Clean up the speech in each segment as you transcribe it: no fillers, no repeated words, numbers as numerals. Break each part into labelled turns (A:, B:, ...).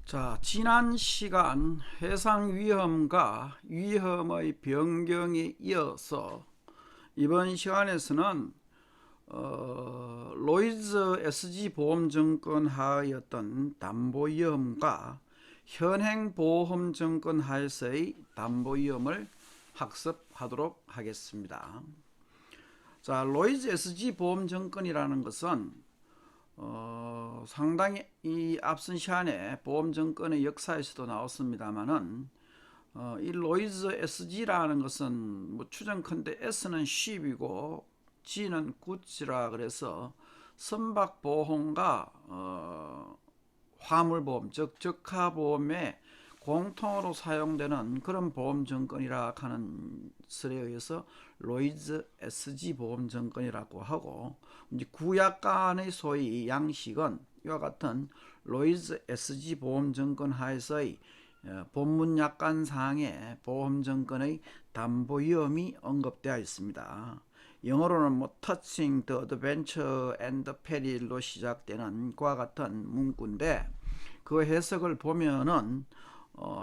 A: 자, 지난 시간 해상 위험과 위험의 변경에 이어서 이번 시간에서는 로이즈 SG 보험증권 하에였던 담보 위험과 현행 보험증권 하에서의 담보 위험을 학습하도록 하겠습니다. 자, 로이즈 SG 보험증권이라는 것은 상당히 이 앞선 시간에 보험증권의 역사에서도 나왔습니다만은 이 로이즈 SG라는 것은 뭐 추정컨대 S는 쉽이고 G는 굿즈라 그래서 선박보험과 화물보험 즉 적하보험에 공통으로 사용되는 그런 보험증권이라 하는 설에 의해서 로이즈 SG 보험증권이라고 하고, 이제 구약간의 소위 양식은 이와 같은 로이즈 SG 보험증권 하에서의 본문 약관사항에 보험증권의 담보 위험이 언급되어 있습니다. 영어로는 뭐 touching the adventure and the peril로 시작되는 그와 같은 문구인데, 그 해석을 보면은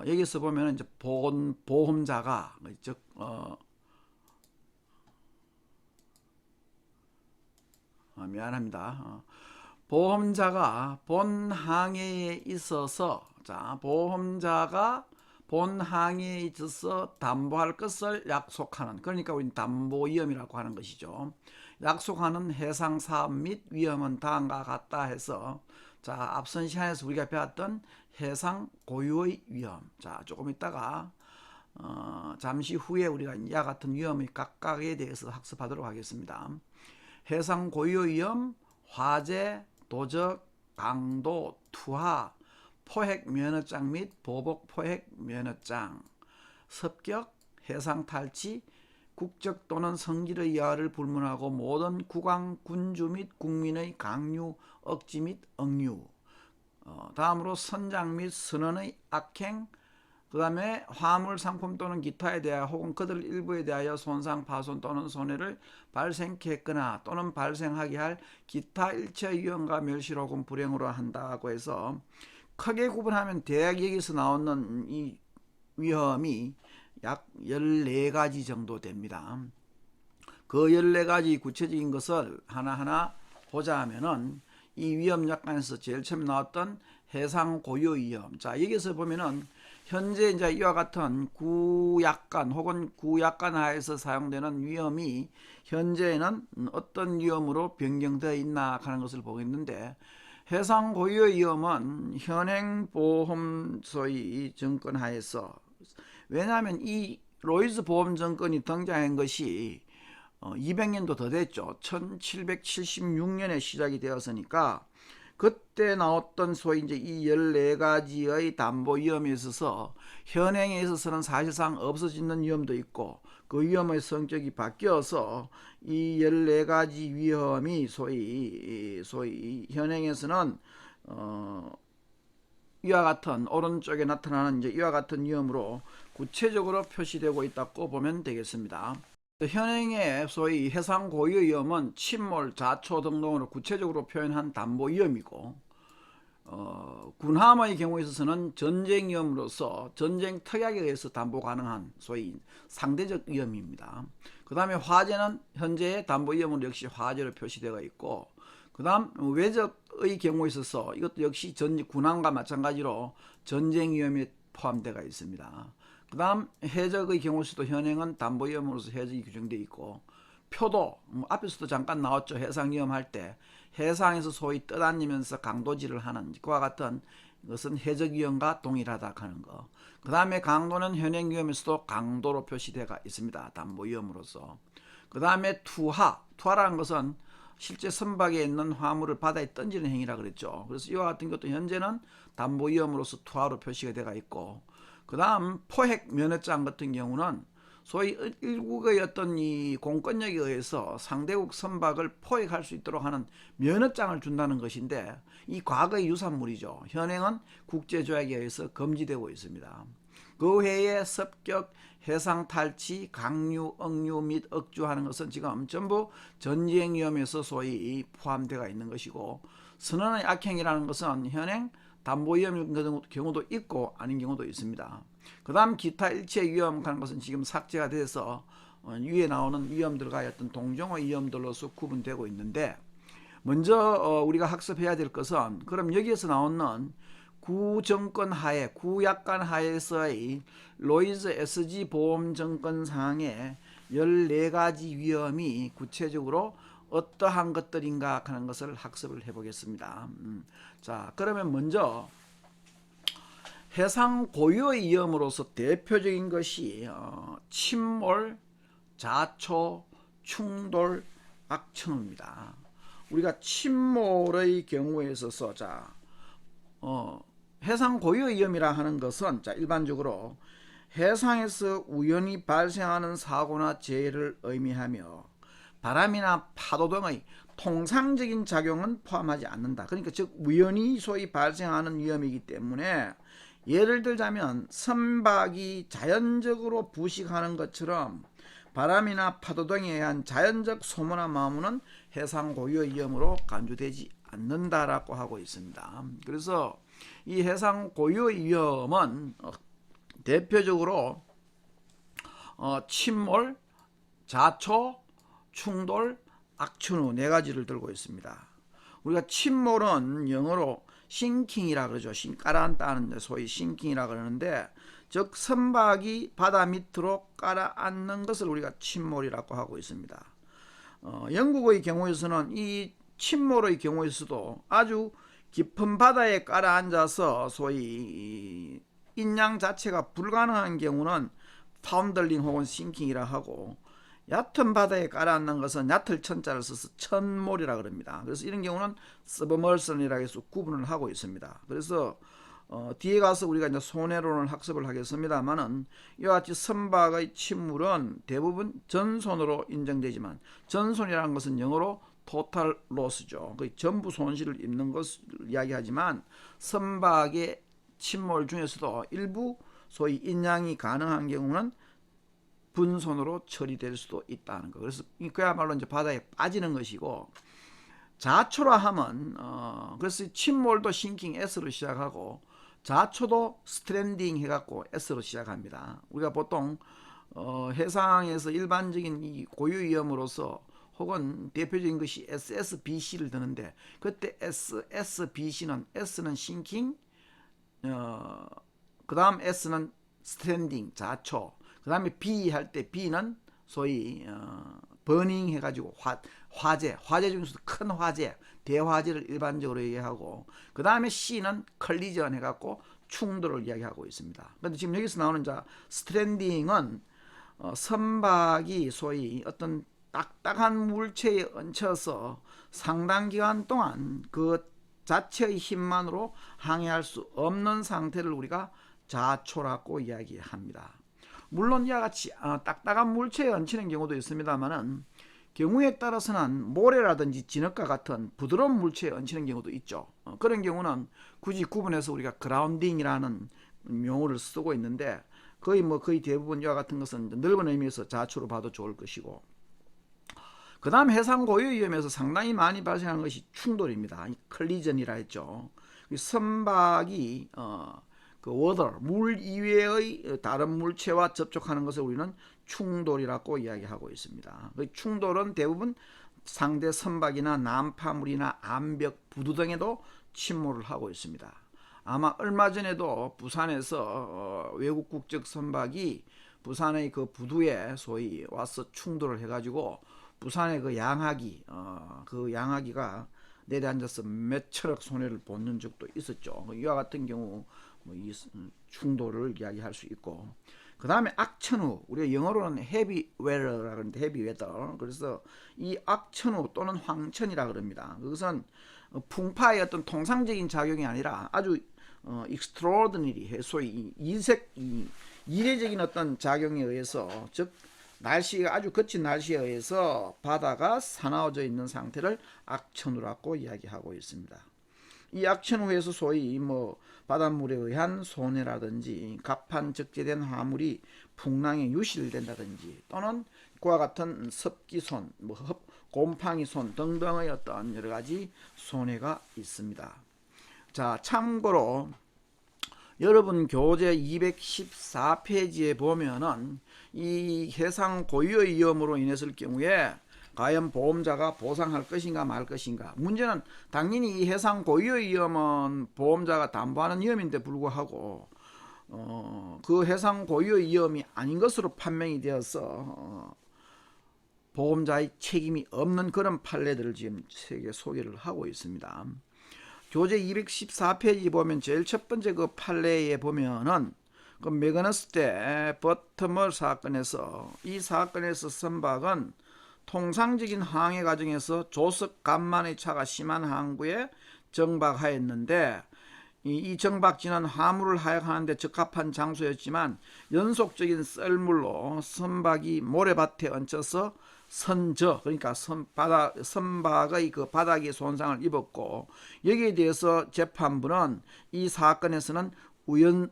A: 여기서 보면은 이제 보험자가 즉 미안합니다. 보험자가 본 항해에 있어서, 자, 보험자가 본 항해에 있어서 담보할 것을 약속하는, 그러니까 우리는 담보 위험이라고 하는 것이죠. 약속하는 해상 사업 및 위험은 다음과 같다 해서, 자, 앞선 시간에서 우리가 배웠던 해상 고유의 위험, 자, 조금 있다가 잠시 후에 우리가 이와 같은 위험의 각각에 대해서 학습하도록 하겠습니다. 해상 고유의 위험, 화재, 도적, 강도, 투하, 포획 면허장 및 보복 포획 면허장, 습격, 해상 탈취, 국적 또는 성질의 여하를 불문하고 모든 국왕, 군주 및 국민의 강요, 억지 및 억류. 다음으로 선장 및 선원의 악행, 그 다음에 화물, 상품 또는 기타에 대하여 혹은 그들 일부에 대하여 손상, 파손 또는 손해를 발생케 했거나 또는 발생하게 할 기타 일체 위험과 멸실 혹은 불행으로 한다고 해서, 크게 구분하면 대략 여기서 나오는 이 위험이 약 14가지 정도 됩니다. 그 14가지 구체적인 것을 하나하나 보자 하면은, 이 위험 약관에서 제일 처음 나왔던 해상 고유 위험. 자, 여기서 보면은 현재 이제 이와 같은 구약관 혹은 구약관 하에서 사용되는 위험이 현재는 어떤 위험으로 변경되어 있나 하는 것을 보겠는데, 해상 고유의 위험은 현행 보험 소위 증권 하에서, 왜냐하면 이 로이즈 보험 증권이 등장한 것이 200년도 더 됐죠. 1776년에 시작이 되었으니까 그때 나왔던 소위 이제 이 14가지의 담보 위험에 있어서 현행에 있어서는 사실상 없어지는 위험도 있고, 그 위험의 성격이 바뀌어서 이 14가지 위험이 소위 현행에서는 이와 같은 오른쪽에 나타나는 이제 이와 같은 위험으로 구체적으로 표시되고 있다고 보면 되겠습니다. 현행의 소위 해상 고유 위험은 침몰, 자초 등등으로 구체적으로 표현한 담보 위험이고, 군함의 경우에 있어서는 전쟁 위험으로서 전쟁 특약에 의해서 담보 가능한 소위 상대적 위험입니다. 그 다음에 화재는 현재의 담보 위험으로 역시 화재로 표시되어 있고, 그 다음 외적의 경우에 있어서 이것도 역시 군함과 마찬가지로 전쟁 위험에 포함되어 있습니다. 그 다음 해적의 경우에서도 현행은 담보 위험으로서 해적이 규정되어 있고, 표도 앞에서도 잠깐 나왔죠. 해상 위험할 때 해상에서 소위 떠다니면서 강도질을 하는 그와 같은 것은 해적 위험과 동일하다 하는 거. 그 다음에 강도는 현행 위험에서도 강도로 표시되어 있습니다. 담보 위험으로서. 그 다음에 투하라는 것은 실제 선박에 있는 화물을 바다에 던지는 행위라 그랬죠. 그래서 이와 같은 것도 현재는 담보 위험으로서 투하로 표시가 되어 있고, 그 다음 포획 면허장 같은 경우는 소위 일국의 어떤 이 공권력에 의해서 상대국 선박을 포획할 수 있도록 하는 면허장을 준다는 것인데, 이 과거의 유산물이죠. 현행은 국제조약에 의해서 금지되고 있습니다. 그 외에 습격, 해상 탈취, 강류, 억류 및 억주하는 것은 지금 전부 전쟁 위험에서 소위 포함되어 있는 것이고, 선원의 악행이라는 것은 현행 담보 위험인 경우도 있고 아닌 경우도 있습니다. 그 다음 기타 일체 위험하는 것은 지금 삭제가 돼서 위에 나오는 위험들과 어떤 동종의 위험들로서 구분되고 있는데, 먼저 우리가 학습해야 될 것은, 그럼 여기에서 나오는 구정권 하에, 구약관 하에서의 로이즈 SG 보험증권상의 14가지 위험이 구체적으로 어떠한 것들인가 하는 것을 학습을 해보겠습니다. 자, 그러면 먼저 해상 고유의 위험으로서 대표적인 것이 침몰, 자초, 충돌, 악천후입니다. 우리가 침몰의 경우에 있어서 해상 고유의 위험이라 하는 것은 일반적으로 해상에서 우연히 발생하는 사고나 재해를 의미하며 바람이나 파도 등의 통상적인 작용은 포함하지 않는다. 그러니까 즉 우연히 소위 발생하는 위험이기 때문에, 예를 들자면 선박이 자연적으로 부식하는 것처럼 바람이나 파도 등에 의한 자연적 소모나 마모는 해상 고유의 위험으로 간주되지 않는다라고 하고 있습니다. 그래서 이 해상 고유의 위험은 대표적으로 침몰, 자초, 충돌, 악천후 4가지를 들고 있습니다. 우리가 침몰은 영어로 싱킹이라 그러죠. 깔아앉다는 소위 싱킹이라 그러는데, 즉 선박이 바다 밑으로 깔아앉는 것을 우리가 침몰이라고 하고 있습니다. 영국의 경우에서는 이 침몰의 경우에서도 아주 깊은 바다에 깔아앉아서 소위 인양 자체가 불가능한 경우는 파운들링 혹은 싱킹이라 하고, 얕은 바다에 깔아앉는 것은 얕을 천자를 써서 천몰이라 그럽니다. 그래서 이런 경우는 서브멀선이라고 해서 구분을 하고 있습니다. 그래서 뒤에 가서 우리가 이제 손해론을 학습을 하겠습니다만은, 이와 같이 선박의 침몰은 대부분 전손으로 인정되지만, 전손이라는 것은 영어로 total loss죠. 거의 전부 손실을 입는 것을 이야기하지만, 선박의 침몰 중에서도 일부 소위 인양이 가능한 경우는 분손으로 처리될 수도 있다는 거. 그래서 그야말로 이제 바다에 빠지는 것이고, 자초라 하면 그래서 침몰도 싱킹 S로 시작하고, 자초도 스트랜딩 해갖고 S로 시작합니다. 우리가 보통 해상에서 일반적인 이 고유 위험으로서 혹은 대표적인 것이 SSBC를 드는데, 그때 SSBC는 S는 싱킹, 그 다음 S는 스트랜딩 자초, 그 다음에 B 할 때 B는 소위 버닝 해가지고 화재 중에서도 큰 화재, 대화재를 일반적으로 얘기하고, 그 다음에 C는 컬리전 해갖고 충돌을 이야기하고 있습니다. 그런데 지금 여기서 나오는 스트랜딩은 선박이 소위 어떤 딱딱한 물체에 얹혀서 상당 기간 동안 그 자체의 힘만으로 항해할 수 없는 상태를 우리가 자초라고 이야기합니다. 물론 이와 같이 딱딱한 물체에 얹히는 경우도 있습니다만은, 경우에 따라서는 모래라든지 진흙과 같은 부드러운 물체에 얹히는 경우도 있죠. 그런 경우는 굳이 구분해서 우리가 그라운딩이라는 용어를 쓰고 있는데, 거의 대부분 이와 같은 것은 넓은 의미에서 자초로 봐도 좋을 것이고, 그 다음 해상 고유 위험에서 상당히 많이 발생하는 것이 충돌입니다. 컬리전이라 했죠. 선박이 물 이외의 다른 물체와 접촉하는 것을 우리는 충돌이라고 이야기하고 있습니다. 충돌은 대부분 상대 선박이나 난파물이나 암벽, 부두 등에도 침몰을 하고 있습니다. 아마 얼마 전에도 부산에서 외국 국적 선박이 부산의 그 부두에 소위 와서 충돌을 해가지고 부산의 그 양하기가 내려앉아서 몇천억 손해를 보는 적도 있었죠. 이와 같은 경우 이 충돌을 이야기할 수 있고, 그 다음에 악천후, 우리가 영어로는 헤비 웨더라고 하는데, 헤비 웨더. 그래서 이 악천후 또는 황천이라 그럽니다. 그것은 풍파의 어떤 통상적인 작용이 아니라 아주 extraordinary, 소위 이례적인 어떤 작용에 의해서, 즉 날씨가 아주 거친 날씨에 의해서 바다가 사나워져 있는 상태를 악천후라고 이야기하고 있습니다. 이 악천후에서 소위 바닷물에 의한 손해라든지 갑판 적재된 화물이 풍랑에 유실된다든지, 또는 그와 같은 습기손, 곰팡이손 등등의 어떤 여러가지 손해가 있습니다. 자, 참고로 여러분 교재 214페이지에 보면은 이 해상 고유의 위험으로 인했을 경우에 과연 보험자가 보상할 것인가 말 것인가. 문제는 당연히 이 해상 고유의 위험은 보험자가 담보하는 위험인데 불구하고 그 해상 고유의 위험이 아닌 것으로 판명이 되어서 보험자의 책임이 없는 그런 판례들을 지금 세계 소개를 하고 있습니다. 교재 214페이지 보면 제일 첫 번째 그 판례에 보면은 그 매거너스 때 버터멀 사건에서 이 사건에서 선박은 통상적인 항해 과정에서 조석 간만의 차가 심한 항구에 정박하였는데 이 정박지는 화물을 하역하는데 적합한 장소였지만 연속적인 썰물로 선박이 모래밭에 얹혀서 선저 그러니까 선박의 그 바닥에 손상을 입었고 여기에 대해서 재판부는 이 사건에서는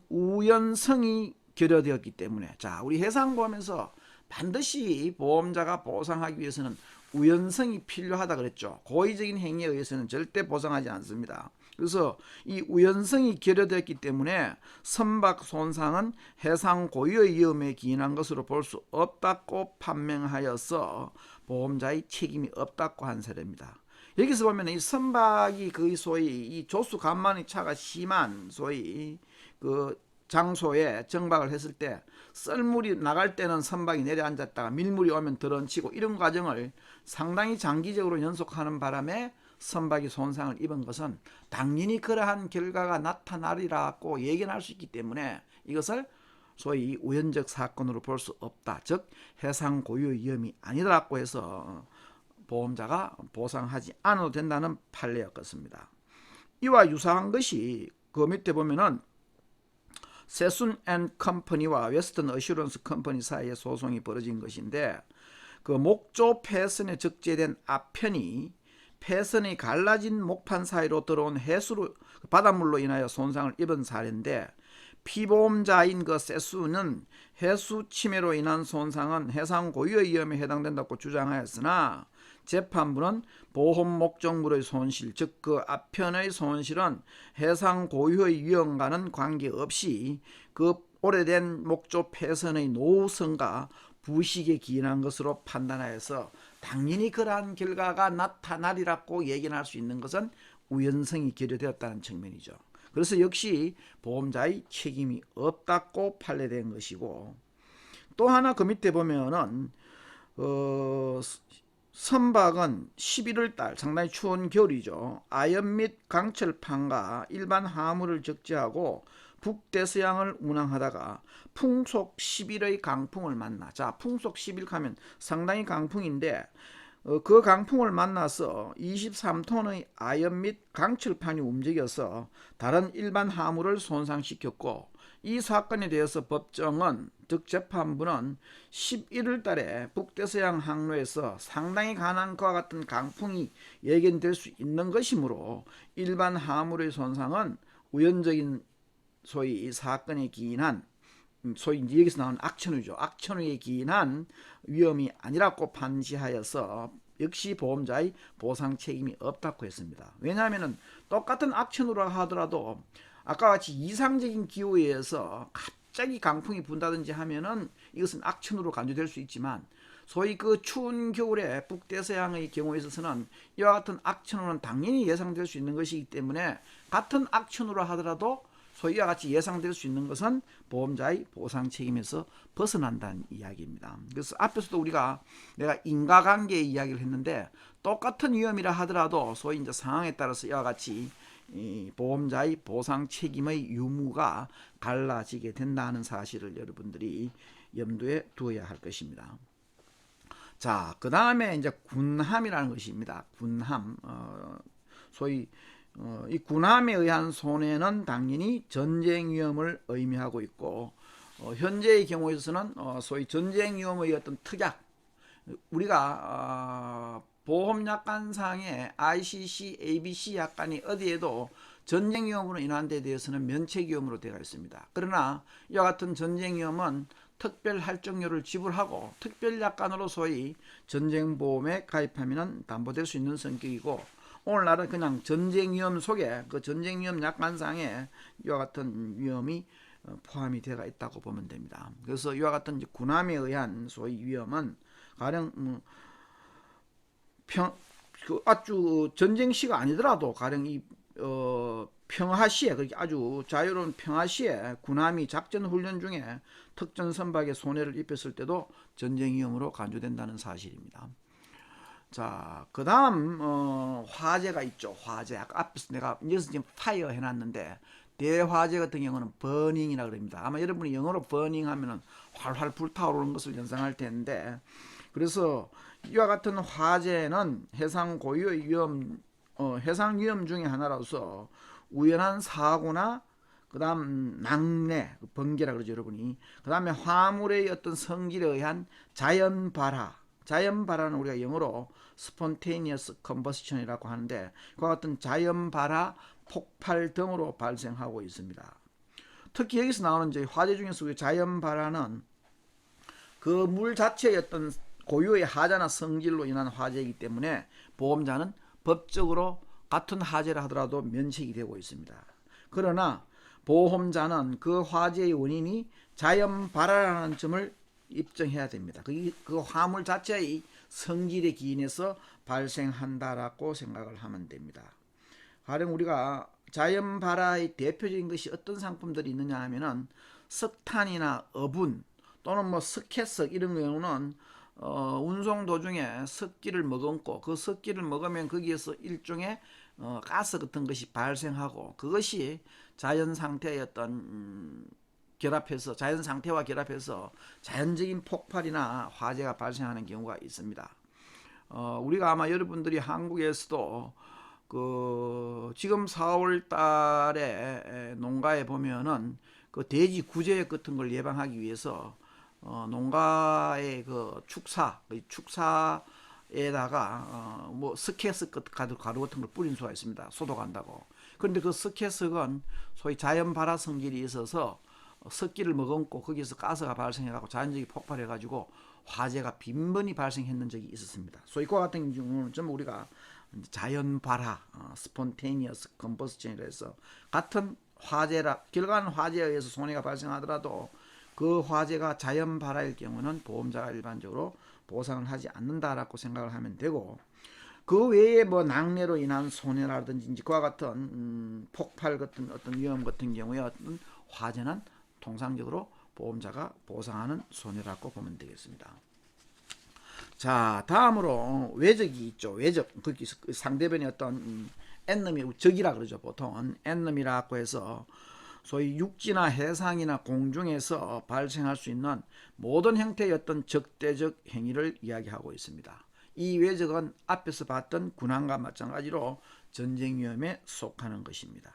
A: 우연성이 결여되었기 때문에 자 우리 해상보험에서 반드시 보험자가 보상하기 위해서는 우연성이 필요하다 그랬죠. 고의적인 행위에 의해서는 절대 보상하지 않습니다. 그래서 이 우연성이 결여되었기 때문에 선박 손상은 해상 고유의 위험에 기인한 것으로 볼 수 없다고 판명하여서 보험자의 책임이 없다고 한 사례입니다. 여기서 보면 이 선박이 거의 소위 이 조수 간만의 차가 심한 소위 그 장소에 정박을 했을 때 썰물이 나갈 때는 선박이 내려앉았다가 밀물이 오면 들어얹히고 이런 과정을 상당히 장기적으로 연속하는 바람에 선박이 손상을 입은 것은 당연히 그러한 결과가 나타나리라고 예견할 수 있기 때문에 이것을 소위 우연적 사건으로 볼 수 없다. 즉 해상 고유의 위험이 아니라고 해서 보험자가 보상하지 않아도 된다는 판례였습니다. 이와 유사한 것이 그 밑에 보면은 세순 앤 컴퍼니와 웨스턴 어슈런스 컴퍼니 사이에 소송이 벌어진 것인데 그 목조 폐선에 적재된 앞편이 폐선이 갈라진 목판 사이로 들어온 해수로 바닷물로 인하여 손상을 입은 사례인데 피보험자인 그 세수는 해수 침해로 인한 손상은 해상 고유의 위험에 해당된다고 주장하였으나 재판부는 보험 목적물의 손실, 즉 그 앞편의 손실은 해상 고유의 위험과는 관계없이 그 오래된 목조 폐선의 노후성과 부식에 기인한 것으로 판단하여서 당연히 그러한 결과가 나타나리라고 예견할 수 있는 것은 우연성이 결여되었다는 측면이죠. 그래서 역시 보험자의 책임이 없다고 판례된 것이고 또 하나 그 밑에 보면은 선박은 11월 달 상당히 추운 겨울이죠. 아연 및 강철판과 일반 화물을 적재하고 북대서양을 운항하다가 풍속 10일의 강풍을 만나. 자, 풍속 10일 하면 상당히 강풍인데 그 강풍을 만나서 23톤의 아연 및 강철판이 움직여서 다른 일반 화물을 손상시켰고 이 사건에 대해서 법정은 즉 재판부는 11월 달에 북대서양 항로에서 상당히 강한 그와 같은 강풍이 예견될 수 있는 것이므로 일반 화물의 손상은 우연적인 소위 이 사건에 기인한 소위 여기서 나온 악천후죠. 악천후에 기인한 위험이 아니라고 판시하여서 역시 보험자의 보상 책임이 없다고 했습니다. 왜냐하면 똑같은 악천후라 하더라도 아까 같이 이상적인 기후에 의해서 갑자기 강풍이 분다든지 하면은 이것은 악천후로 간주될 수 있지만 소위 그 추운 겨울에 북대서양의 경우에 있어서는 이와 같은 악천후는 당연히 예상될 수 있는 것이기 때문에 같은 악천후라 하더라도 소위와 같이 예상될 수 있는 것은 보험자의 보상 책임에서 벗어난다는 이야기입니다. 그래서 앞에서도 내가 인과관계 이야기를 했는데 똑같은 위험이라 하더라도 소위 이제 상황에 따라서 이와 같이 이 보험자의 보상 책임의 유무가 갈라지게 된다는 사실을 여러분들이 염두에 두어야 할 것입니다. 자, 그 다음에 이제 군함이라는 것입니다. 군함, 소위 이 군함에 의한 손해는 당연히 전쟁 위험을 의미하고 있고 현재의 경우에 있어서는 소위 전쟁 위험의 어떤 특약 우리가 보험약관상의 ICC, ABC 약관이 어디에도 전쟁 위험으로 인한 데 대해서는 면책 위험으로 되어 있습니다. 그러나 이와 같은 전쟁 위험은 특별 할증료를 지불하고 특별 약관으로 소위 전쟁보험에 가입하면 담보될 수 있는 성격이고 오늘날은 그냥 전쟁 위험 속에 그 전쟁 위험 약관상에 이와 같은 위험이 포함이 되어 있다고 보면 됩니다. 그래서 이와 같은 군함에 의한 소위 위험은 가령 아주 전쟁 시가 아니더라도 가령 평화 시에, 그렇게 아주 자유로운 평화 시에 군함이 작전 훈련 중에 특정 선박에 손해를 입혔을 때도 전쟁 위험으로 간주된다는 사실입니다. 자, 그 다음 화재가 있죠. 화재. 아까 앞에서 내가 여기서 지금 파이어 해놨는데 대화재 같은 경우는 버닝이라 그럽니다. 아마 여러분이 영어로 버닝 하면은 활활 불타오르는 것을 연상할 텐데, 그래서 이와 같은 화재는 해상 고유의 위험, 해상 위험 중에 하나로서 우연한 사고나 그 다음 낙뢰, 번개라 그러죠 여러분이. 그 다음에 화물의 어떤 성질에 의한 자연 발화, 자연 발화는 우리가 영어로 spontaneous combustion이라고 하는데, 그와 같은 자연 발화, 폭발 등으로 발생하고 있습니다. 특히 여기서 나오는 이제 화재 중에서 자연 발화는 그 물 자체의 어떤 고유의 하자나 성질로 인한 화재이기 때문에 보험자는 법적으로 같은 화재라 하더라도 면책이 되고 있습니다. 그러나 보험자는 그 화재의 원인이 자연 발화라는 점을 입증해야 됩니다. 그 화물 자체의 성질에 기인해서 발생한다라고 생각을 하면 됩니다. 가령 우리가 자연 발화의 대표적인 것이 어떤 상품들이 있느냐 하면은 석탄이나 어분 또는 뭐 석회석 이런 경우는 운송 도중에 석기를 머금고 그 석기를 먹으면 거기에서 일종의 가스 같은 것이 발생하고, 그것이 자연 상태의 어떤 결합해서 자연 상태와 결합해서 자연적인 폭발이나 화재가 발생하는 경우가 있습니다. 우리가 아마 여러분들이 한국에서도 그 지금 4월 달에 농가에 보면은 그 돼지 구제 같은 걸 예방하기 위해서 농가의 그 축사에다가 뭐 스케스 가루 같은 걸 뿌린 수가 있습니다. 소독한다고. 그런데 그 스케스건 소위 자연 발화 성질이 있어서 석기를 머금고 거기서 가스가 발생해가지고 자연적인 폭발해가지고 화재가 빈번히 발생했는 적이 있었습니다. 소위 그와 같은 경우는 전부 우리가 자연 발화, spontaneous combustion이라 해서 같은 화재라 결과는 화재에 의해서 손해가 발생하더라도 그 화재가 자연 발화일 경우는 보험자가 일반적으로 보상을 하지 않는다라고 생각을 하면 되고, 그 외에 뭐 낙뢰로 인한 손해라든지 그와 같은 폭발 같은 어떤 위험 같은 경우에 어떤 화재는 통상적으로 보험자가 보상하는 손해라고 보면 되겠습니다. 자, 다음으로 외적이 있죠. 외적. 거기 상대방의 어떤 엔너미, 적이라 그러죠. 보통은 엔너미라고 해서 소위 육지나 해상이나 공중에서 발생할 수 있는 모든 형태의 어떤 적대적 행위를 이야기하고 있습니다. 이 외적은 앞에서 봤던 군함과 마찬가지로 전쟁 위험에 속하는 것입니다.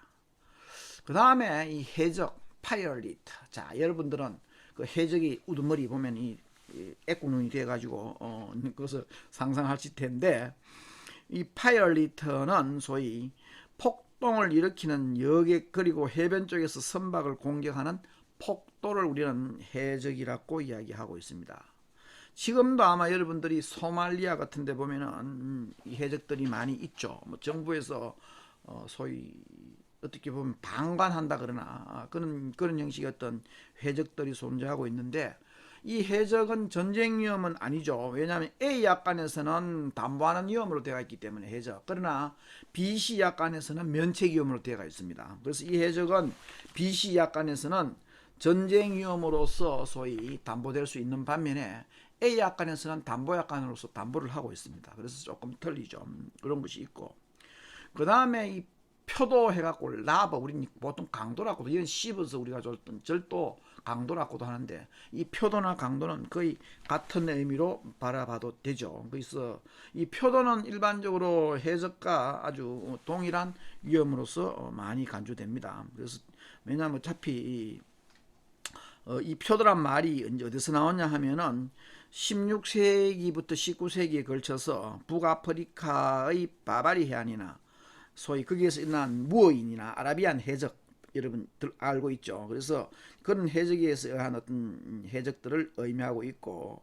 A: 그 다음에 이 해적, 파이어리트. 자, 여러분들은 그 해적이 우두머리 보면 이 애꾸눈이 돼가지고 그것을 상상하실 텐데, 이 파이어리트는 소위 폭동을 일으키는 여객 그리고 해변 쪽에서 선박을 공격하는 폭도를 우리는 해적이라고 이야기하고 있습니다. 지금도 아마 여러분들이 소말리아 같은 데 보면은 이 해적들이 많이 있죠. 뭐 정부에서 소위 어떻게 보면 방관한다 그러나 그런 형식의 어떤 해적들이 존재하고 있는데, 이 해적은 전쟁 위험은 아니죠. 왜냐하면 A 약관에서는 담보하는 위험으로 되어 있기 때문에 해적. 그러나 BC 약관에서는 면책 위험으로 되어 있습니다. 그래서 이 해적은 BC 약관에서는 전쟁 위험으로서 소위 담보될 수 있는 반면에 A 약관에서는 담보 약관으로서 담보를 하고 있습니다. 그래서 조금 틀리죠. 그런 것이 있고, 그 다음에 이 표도 해갖고 라버, 우리는 보통 강도라고도 이런 씹어서 우리가 줬던 절도 강도라고도 하는데, 이 표도나 강도는 거의 같은 의미로 바라봐도 되죠. 그래서 이 표도는 일반적으로 해적과 아주 동일한 위험으로서 많이 간주됩니다. 그래서 왜냐하면 어차피 이 표도란 말이 어디서 나왔냐 하면은 16세기부터 19세기에 걸쳐서 북아프리카의 바바리 해안이나 소위 거기에서 일어난 무어인이나 아라비안 해적, 여러분들 알고 있죠. 그래서 그런 해적에 의한 어떤 해적들을 의미하고 있고,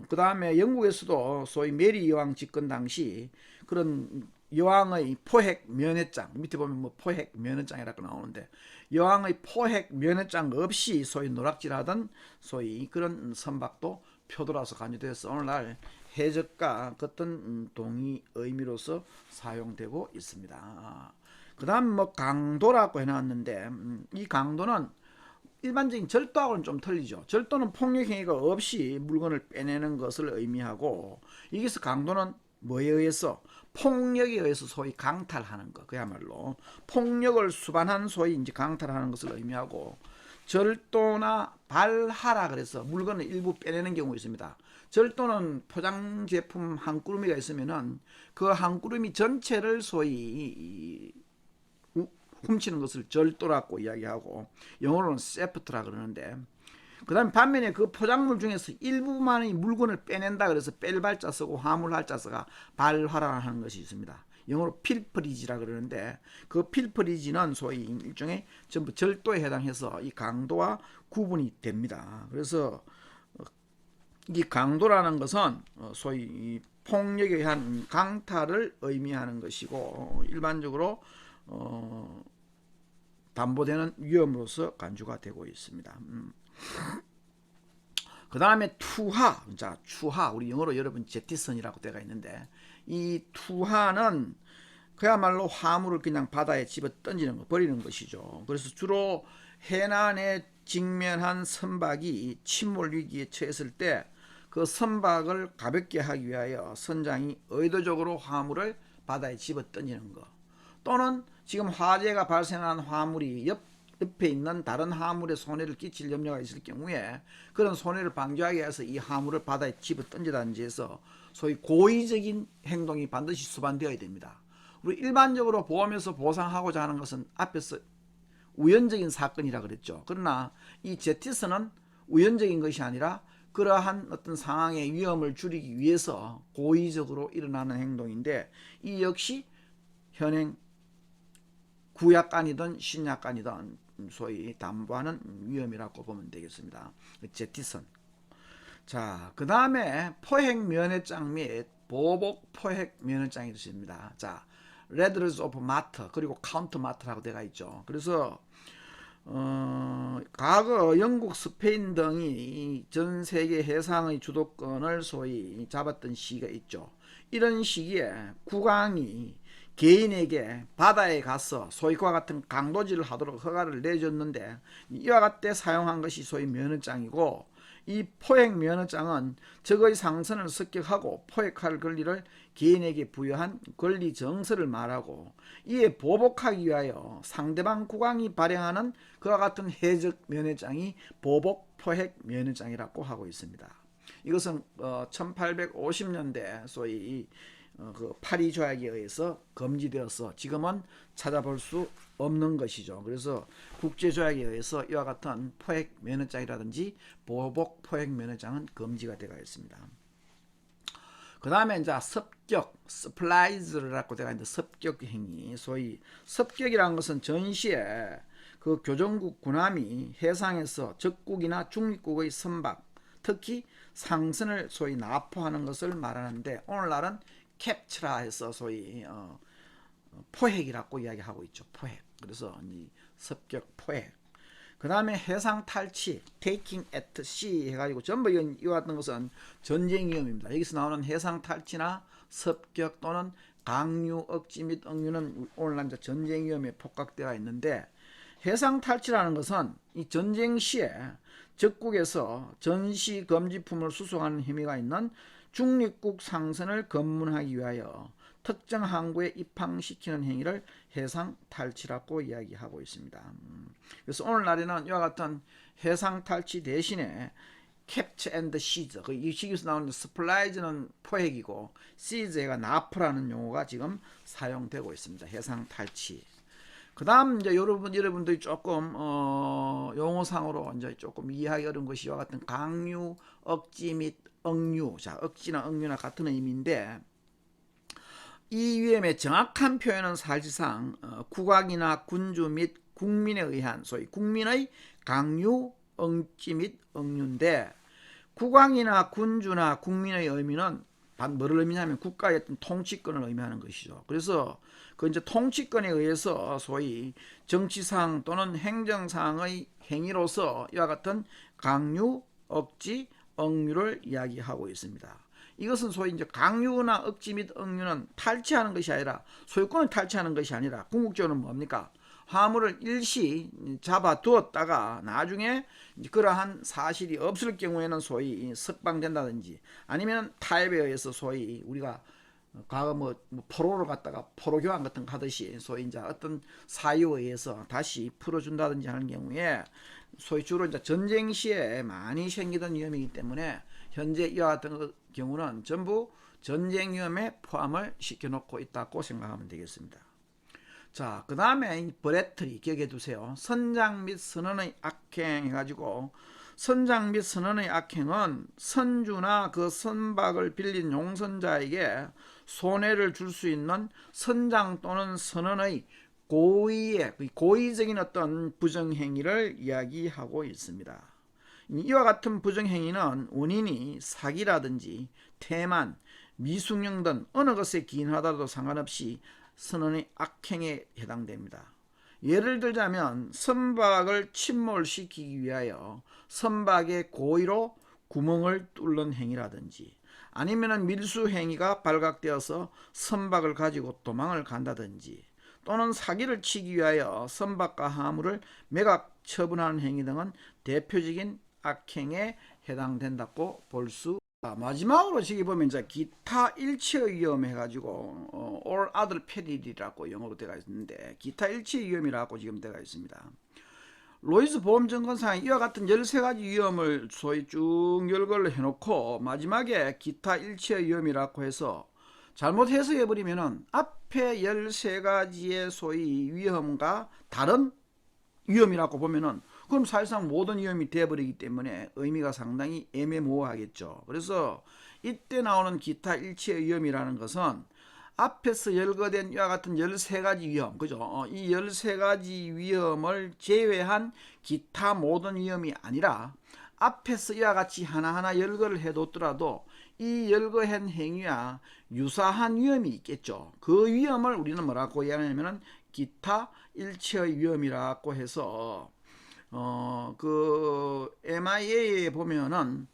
A: 그 다음에 영국에서도 소위 메리 여왕 집권 당시 그런 여왕의 포획 면회장, 밑에 보면 뭐 포획 면회장이라고 나오는데, 여왕의 포획 면회장 없이 소위 노락질하던 소위 그런 선박도 표도라서 간주되어서 오늘날 해적과 어떤 동의 의미로서 사용되고 있습니다. 그 다음 뭐 강도라고 해놨는데, 이 강도는 일반적인 절도하고는 좀 틀리죠. 절도는 폭력 행위가 없이 물건을 빼내는 것을 의미하고, 여기서 강도는 뭐에 의해서? 폭력에 의해서 소위 강탈하는 것, 그야말로 폭력을 수반한 소위 이제 강탈하는 것을 의미하고, 절도나 발하라 그래서 물건을 일부 빼내는 경우 있습니다. 절도는 포장 제품 한 꾸러미가 있으면은 그 한 꾸러미 전체를 소위 훔치는 것을 절도라고 이야기하고, 영어로는 세프트라 그러는데, 그 다음에 반면에 그 포장물 중에서 일부만의 물건을 빼낸다 그래서 뺄 발자 쓰고 화물 할자 써가 발화라는 것이 있습니다. 영어로 필프리지라 그러는데, 그 필프리지는 소위 일종의 전부 절도에 해당해서 이 강도와 구분이 됩니다. 그래서 이 강도라는 것은 소위 폭력에 의한 강탈을 의미하는 것이고, 일반적으로 담보되는 위험으로서 간주가 되고 있습니다. 그 다음에 투하, 자 추하, 우리 영어로 여러분 제티선이라고 되어 있는데, 이 투하는 그야말로 화물을 그냥 바다에 집어 던지는 거, 버리는 것이죠. 그래서 주로 해난에 직면한 선박이 침몰 위기에 처했을 때 그 선박을 가볍게 하기 위하여 선장이 의도적으로 화물을 바다에 집어 던지는 거, 또는 지금 화재가 발생한 화물이 옆에 있는 다른 화물에 손해를 끼칠 염려가 있을 경우에 그런 손해를 방지하기 위해서 이 화물을 바다에 집어 던지다든지 해서 소위 고의적인 행동이 반드시 수반되어야 됩니다. 우리 일반적으로 보험에서 보상하고자 하는 것은 앞에서 우연적인 사건이라 그랬죠. 그러나 이 제티선은 우연적인 것이 아니라 그러한 어떤 상황의 위험을 줄이기 위해서 고의적으로 일어나는 행동인데, 이 역시 현행 구약간이든 신약간이든 소위 담보하는 위험이라고 보면 되겠습니다. 제티선. 자, 그 다음에 포획 면회장 및 보복 포획 면회장이 있습니다. 자, 레드러스 오브 마터 그리고 카운터 마터라고 되어 있죠. 그래서 과거 영국, 스페인 등이 전 세계 해상의 주도권을 소위 잡았던 시기가 있죠. 이런 시기에 국왕이 개인에게 바다에 가서 소위 그와 같은 강도질을 하도록 허가를 내줬는데, 이와 같게 사용한 것이 소위 면허장이고, 이 포획 면허장은 적의 상선을 습격하고 포획할 권리를 개인에게 부여한 권리 정서를 말하고, 이에 보복하기 위하여 상대방 국왕이 발행하는 그와 같은 해적 면허장이 보복 포획 면허장이라고 하고 있습니다. 이것은 1850년대 소위 그 파리 조약에 의해서 금지되어서 지금은 찾아볼 수 없는 것이죠. 그래서 국제 조약에 의해서 이와 같은 포획 면허장이라든지 보복 포획 면허장은 금지가 되어 있습니다. 그 다음에 이제 습격, 스플라이즈라고 되어 있는데, 습격 행위, 소위 습격이라는 것은 전시에 그 교정국 군함이 해상에서 적국이나 중립국의 선박, 특히 상선을 소위 납포하는 것을 말하는데, 오늘날은 캡처라 해서 소위 포획이라고 이야기하고 있죠. 포획. 그래서 이 습격 포획. 그 다음에 해상 탈취, taking at sea 해가지고 전부 이와 같은 것은 전쟁 위험입니다. 여기서 나오는 해상 탈취나 습격 또는 강류, 억지 및 억류는 오늘날 전쟁 위험에 포괄되어 있는데, 해상 탈취라는 것은 이 전쟁 시에 적국에서 전시 금지품을 수송하는 혐의가 있는 중립국 상선을 검문하기 위하여 특정 항구에 입항시키는 행위를 해상 탈취라고 이야기하고 있습니다. 그래서 오늘날에는 이와 같은 해상 탈취 대신에 캡처 앤드 시즈, 이 시기에서 나오는 스플라이즈는 포획이고 시즈가 나프라는 용어가 지금 사용되고 있습니다. 해상 탈취. 그 다음 이제 여러분들이 조금 용어상으로 이제 조금 이해하기 어려운 것이 이와 같은 강류, 억지 및 억류. 자, 억지나 억류나 같은 의미인데, 이 위험의 정확한 표현은 사실상 국왕이나 군주 및 국민에 의한 소위 국민의 강류, 억지 및 억류인데, 국왕이나 군주나 국민의 의미는 뭐를 의미냐면 국가의 어떤 통치권을 의미하는 것이죠. 그래서 그 이제 통치권에 의해서 소위 정치상 또는 행정상의 행위로서 이와 같은 강요, 억지, 억류를 이야기하고 있습니다. 이것은 소위 이제 강요나 억지 및 억류는 탈취하는 것이 아니라 소유권을 탈취하는 것이 아니라 궁극적으로는 뭡니까? 화물을 일시 잡아두었다가 나중에 그러한 사실이 없을 경우에는 소위 석방된다든지 아니면 타협에 의해서 소위 우리가 과거 포로로 갔다가 포로 교환 같은 거 하듯이 소위 이제 어떤 사유에 의해서 다시 풀어준다든지 하는 경우에 소위 주로 이제 전쟁 시에 많이 생기던 위험이기 때문에 현재 이와 같은 경우는 전부 전쟁 위험에 포함을 시켜놓고 있다고 생각하면 되겠습니다. 자, 그 다음에 브레트리 기억해 두세요. 선장 및 선원의 악행 해가지고 선장 및 선원의 악행은 선주나 그 선박을 빌린 용선자에게 손해를 줄 수 있는 선장 또는 선원의 고의적인 어떤 부정행위를 이야기하고 있습니다. 이와 같은 부정행위는 원인이 사기라든지 태만, 미숙령 등 어느 것에 기인하더라도 상관없이 선원의 악행에 해당됩니다. 예를 들자면 선박을 침몰시키기 위하여 선박의 고의로 구멍을 뚫는 행위라든지 아니면 밀수 행위가 발각되어서 선박을 가지고 도망을 간다든지 또는 사기를 치기 위하여 선박과 화물을 매각 처분하는 행위 등은 대표적인 악행에 해당된다고 볼 수 있습니다. 마지막으로 저기 보면 이제 기타 일체의 위험 해가지고 all other peril이라고 영어로 되어 있는데 기타 일체의 위험이라고 지금 되어 있습니다. 로이즈 보험증권상에 이와 같은 13가지 위험을 소위 쭉 열거를 해놓고 마지막에 기타 일체의 위험이라고 해서 잘못 해석해버리면은 앞에 13가지의 소위 위험과 다른 위험이라고 보면은 그럼 사실상 모든 위험이 되어버리기 때문에 의미가 상당히 애매모호하겠죠. 그래서 이때 나오는 기타 일체의 위험이라는 것은 앞에서 열거된 이와 같은 13가지 위험, 그죠? 이 13가지 위험을 제외한 기타 모든 위험이 아니라 앞에서 이와 같이 하나하나 열거를 해뒀더라도 이 열거한 행위와 유사한 위험이 있겠죠. 그 위험을 우리는 뭐라고 이야기하냐면 기타 일체의 위험이라고 해서 그 MIA에 보면은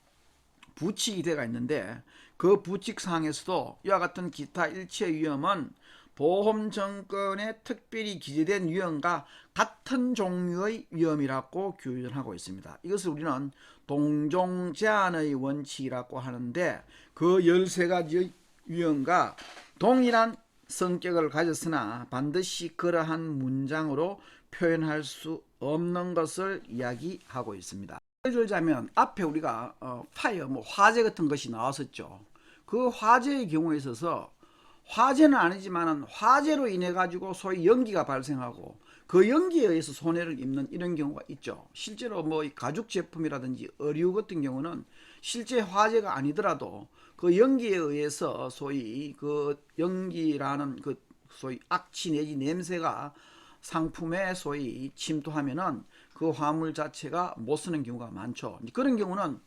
A: 부칙이 되어 있는데 그 부칙상에서도 이와 같은 기타 일체 위험은 보험증권에 특별히 기재된 위험과 같은 종류의 위험이라고 규정하고 있습니다. 이것을 우리는 동종제한의 원칙이라고 하는데 그 13가지의 위험과 동일한 성격을 가졌으나 반드시 그러한 문장으로 표현할 수 없는 것을 이야기하고 있습니다. 예를 들자면 앞에 우리가 파이어, 화재 같은 것이 나왔었죠. 그 화재의 경우에 있어서 화재는 아니지만은 화재로 인해 가지고 소위 연기가 발생하고 그 연기에 의해서 손해를 입는 이런 경우가 있죠. 실제로 가죽 제품이라든지 의류 같은 경우는 실제 화재가 아니더라도 그 연기에 의해서 소위 그 연기라는 그 소위 악취 내지 냄새가 상품에 소위 침투하면은 그 화물 자체가 못 쓰는 경우가 많죠. 그런 경우는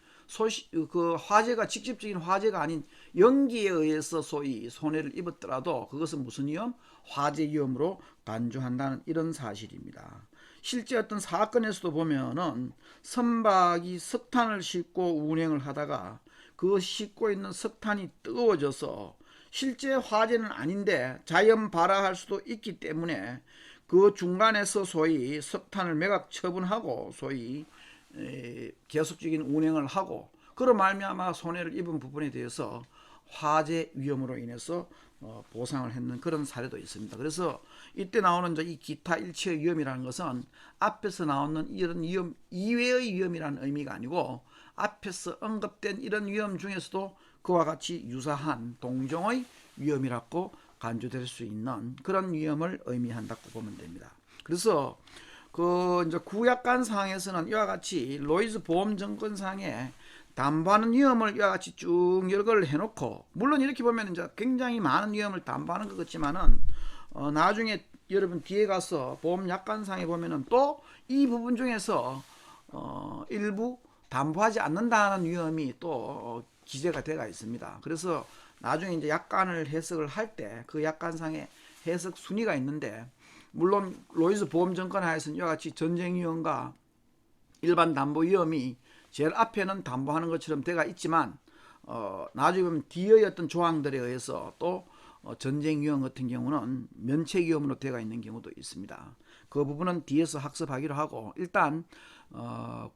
A: 그 화재가 직접적인 화재가 아닌 연기에 의해서 소위 손해를 입었더라도 그것은 무슨 위험? 화재 위험으로 간주한다는 이런 사실입니다. 실제 어떤 사건에서도 보면은 선박이 석탄을 싣고 운행을 하다가 그 싣고 있는 석탄이 뜨거워져서 실제 화재는 아닌데 자연 발화할 수도 있기 때문에 그 중간에서 소위 석탄을 매각 처분하고 소위 계속적인 운행을 하고 그로 말미암아 손해를 입은 부분에 대해서 화재 위험으로 인해서 보상을 했는 그런 사례도 있습니다. 그래서 이때 나오는 이 기타 일체의 위험이라는 것은 앞에서 나오는 이런 위험 이외의 위험이라는 의미가 아니고 앞에서 언급된 이런 위험 중에서도 그와 같이 유사한 동종의 위험이라고 간주될 수 있는 그런 위험을 의미한다고 보면 됩니다. 그래서 그 이제 구약관상에서는 이와 같이 로이즈 보험증권상에 담보하는 위험을 이와 같이 쭉 열거를 해놓고 물론 이렇게 보면 이제 굉장히 많은 위험을 담보하는 것 같지만은 나중에 여러분 뒤에 가서 보험약관상에 보면은 또 이 부분 중에서 일부 담보하지 않는다는 위험이 또 기재가 되어 있습니다. 그래서 나중에 이제 약관을 해석을 할 때 그 약관상의 해석 순위가 있는데, 물론 로이즈 보험증권 하에서는 이와 같이 전쟁 위험과 일반 담보 위험이 제일 앞에는 담보하는 것처럼 되어 있지만, 나중에 보면 뒤의 어떤 조항들에 의해서 또 전쟁 위험 같은 경우는 면책 위험으로 되어 있는 경우도 있습니다. 그 부분은 뒤에서 학습하기로 하고, 일단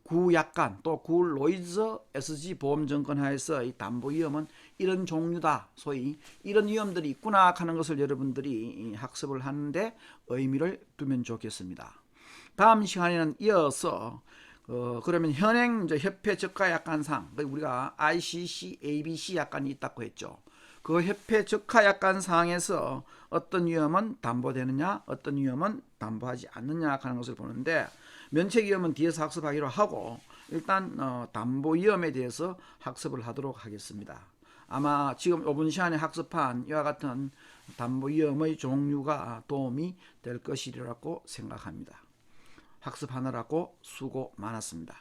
A: 구약관 또 구 로이즈 SG 보험증권 하에서 이 담보 위험은 이런 종류다, 소위 이런 위험들이 있구나 하는 것을 여러분들이 학습을 하는데 의미를 두면 좋겠습니다. 다음 시간에는 이어서 그러면 현행 이제 협회 적가 약관상, 우리가 ICC, ABC 약관이 있다고 했죠. 그 협회 적하 약관상에서 어떤 위험은 담보되느냐, 어떤 위험은 담보하지 않느냐 하는 것을 보는데, 면책 위험은 뒤에서 학습하기로 하고, 일단 담보 위험에 대해서 학습을 하도록 하겠습니다. 아마 지금 5분 시간에 학습한 이와 같은 담보 위험의 종류가 도움이 될 것이라고 생각합니다. 학습하느라고 수고 많았습니다.